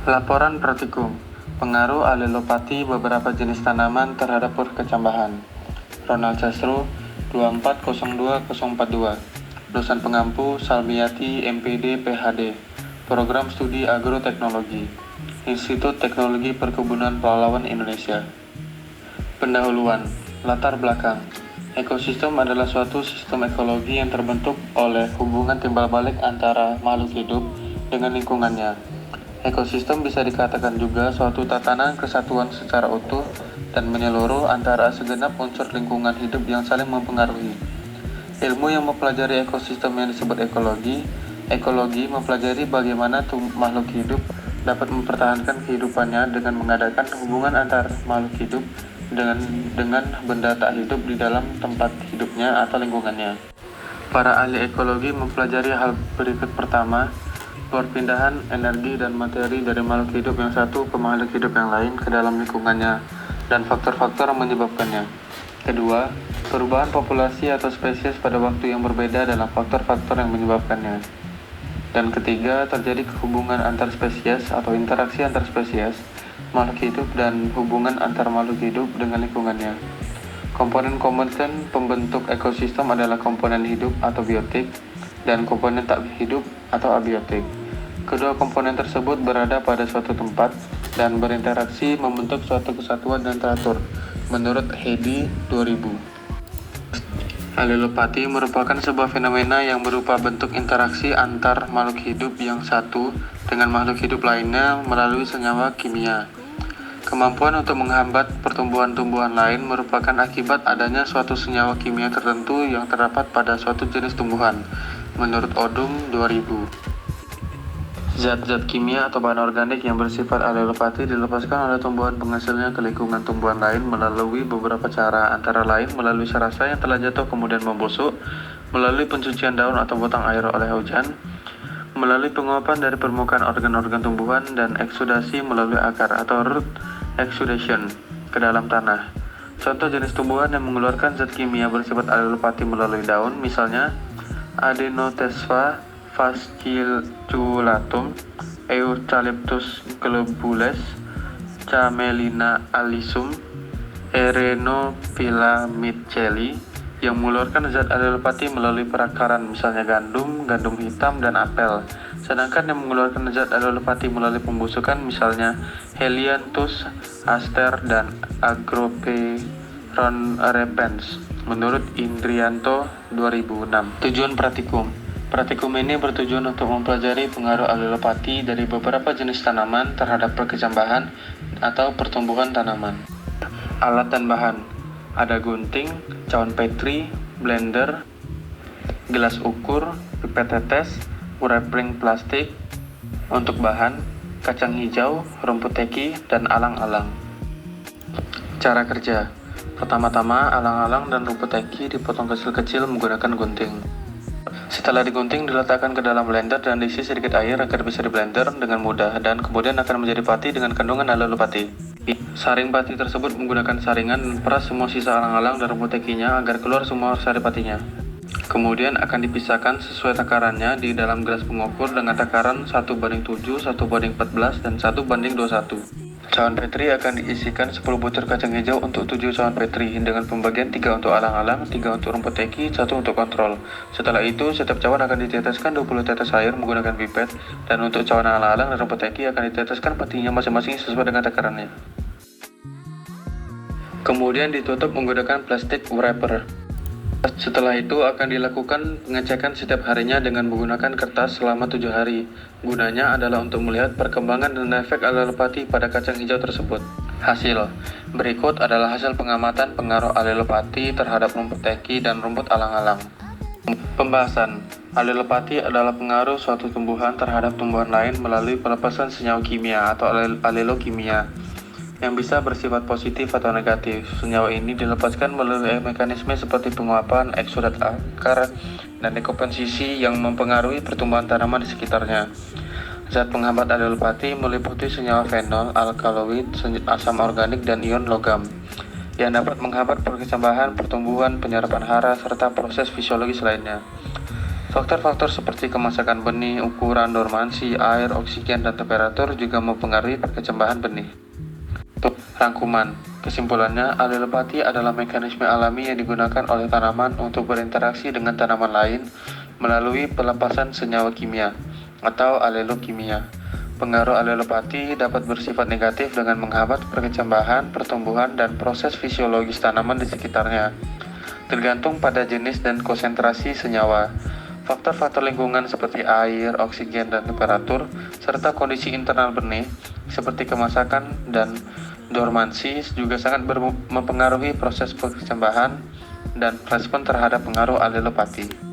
Laporan Pratikum, pengaruh alelopati beberapa jenis tanaman terhadap perkecambahan. Ronald Castro, 2402042. Dosen pengampu Salmiati MPD PhD, Program Studi Agroteknologi, Institut Teknologi Perkebunan Pahlawan Indonesia. Pendahuluan, latar belakang. Ekosistem adalah suatu sistem ekologi yang terbentuk oleh hubungan timbal balik antara makhluk hidup dengan lingkungannya. Ekosistem bisa dikatakan juga suatu tatanan kesatuan secara utuh dan menyeluruh antara segenap unsur lingkungan hidup yang saling mempengaruhi. Ilmu yang mempelajari ekosistem yang disebut ekologi. Ekologi mempelajari bagaimana makhluk hidup dapat mempertahankan kehidupannya dengan mengadakan hubungan antar makhluk hidup dengan benda tak hidup di dalam tempat hidupnya atau lingkungannya. Para ahli ekologi mempelajari hal berikut. Pertama, perpindahan energi dan materi dari makhluk hidup yang satu ke makhluk hidup yang lain ke dalam lingkungannya dan faktor-faktor yang menyebabkannya. Kedua, perubahan populasi atau spesies pada waktu yang berbeda dalam faktor-faktor yang menyebabkannya. Dan ketiga, terjadi hubungan antar spesies atau interaksi antar spesies makhluk hidup dan hubungan antar makhluk hidup dengan lingkungannya. Komponen-komponen pembentuk ekosistem adalah komponen hidup atau biotik dan komponen tak hidup atau abiotik. Kedua komponen tersebut berada pada suatu tempat dan berinteraksi membentuk suatu kesatuan dan teratur, menurut Heidi 2000. Alelopati merupakan sebuah fenomena yang berupa bentuk interaksi antar makhluk hidup yang satu dengan makhluk hidup lainnya melalui senyawa kimia. Kemampuan untuk menghambat pertumbuhan tumbuhan lain merupakan akibat adanya suatu senyawa kimia tertentu yang terdapat pada suatu jenis tumbuhan, menurut Odum 2000. Zat-zat kimia atau bahan organik yang bersifat alelopati dilepaskan oleh tumbuhan penghasilnya ke lingkungan tumbuhan lain melalui beberapa cara, antara lain melalui serasa yang telah jatuh kemudian membusuk, melalui pencucian daun atau batang air oleh hujan, melalui penguapan dari permukaan organ-organ tumbuhan, dan eksudasi melalui akar atau root exudation ke dalam tanah. Contoh jenis tumbuhan yang mengeluarkan zat kimia bersifat alelopati melalui daun, misalnya Adenotesfa fasciculatum, Eucalyptus globules, Camelina alisum, Erenophylla mitchellii, yang mengeluarkan zat alelopati melalui perakaran, misalnya gandum, gandum hitam, dan apel. Sedangkan yang mengeluarkan zat alelopati melalui pembusukan, misalnya Helianthus, aster, dan Agropyron repens, menurut Indrianto 2006. Tujuan Pratikum. Pratikum ini bertujuan untuk mempelajari pengaruh alelopati dari beberapa jenis tanaman terhadap perkecambahan atau pertumbuhan tanaman. Alat dan bahan. Ada gunting, cawan petri, blender, gelas ukur, pipet tetes, urai pring plastik. Untuk bahan, kacang hijau, rumput teki, dan alang-alang. Cara kerja. Pertama-tama, alang-alang dan rumput teki dipotong kecil-kecil menggunakan gunting. Setelah digunting, diletakkan ke dalam blender dan diisi sedikit air agar bisa diblender dengan mudah, dan kemudian akan menjadi pati dengan kandungan alelopati. Saring pati tersebut menggunakan saringan dan peras semua sisa alang-alang dan rumput tekinya agar keluar semua sari patinya. Kemudian akan dipisahkan sesuai takarannya di dalam gelas pengukur dengan takaran 1:7, 1:14, dan 1:21. Cawan petri akan diisikan 10 butir kacang hijau untuk 7 cawan petri dengan pembagian 3 untuk alang-alang, 3 untuk rumput teki, 1 untuk kontrol. Setelah itu, setiap cawan akan diteteskan 20 tetes air menggunakan pipet, dan untuk cawan alang-alang dan rumput teki akan diteteskan patinya masing-masing sesuai dengan takarannya. Kemudian ditutup menggunakan plastik wrapper. Setelah itu akan dilakukan pengecekan setiap harinya dengan menggunakan kertas selama 7 hari. Gunanya adalah untuk melihat perkembangan dan efek alelopati pada kacang hijau tersebut. Hasil. Berikut adalah hasil pengamatan pengaruh alelopati terhadap rumput teki dan rumput alang-alang. Pembahasan. Alelopati adalah pengaruh suatu tumbuhan terhadap tumbuhan lain melalui pelepasan senyawa kimia atau alelokimia yang bisa bersifat positif atau negatif. Senyawa ini dilepaskan melalui mekanisme seperti penguapan, eksudat akar, dan dekompensasi yang mempengaruhi pertumbuhan tanaman di sekitarnya. Zat penghambat alelopati meliputi senyawa fenol, alkaloid, asam organik, dan ion logam yang dapat menghambat perkecambahan, pertumbuhan, penyerapan hara, serta proses fisiologis lainnya. Faktor-faktor seperti kemasakan benih, ukuran, dormansi, air, oksigen, dan temperatur juga mempengaruhi perkecambahan benih. Rangkuman. Kesimpulannya, alelopati adalah mekanisme alami yang digunakan oleh tanaman untuk berinteraksi dengan tanaman lain melalui pelepasan senyawa kimia atau alelokimia. Pengaruh alelopati dapat bersifat negatif dengan menghambat perkecambahan, pertumbuhan, dan proses fisiologis tanaman di sekitarnya, tergantung pada jenis dan konsentrasi senyawa. Faktor-faktor lingkungan seperti air, oksigen, dan temperatur, serta kondisi internal benih seperti kemasakan dan dormansi juga sangat mempengaruhi proses perkecambahan dan respon terhadap pengaruh alelopati.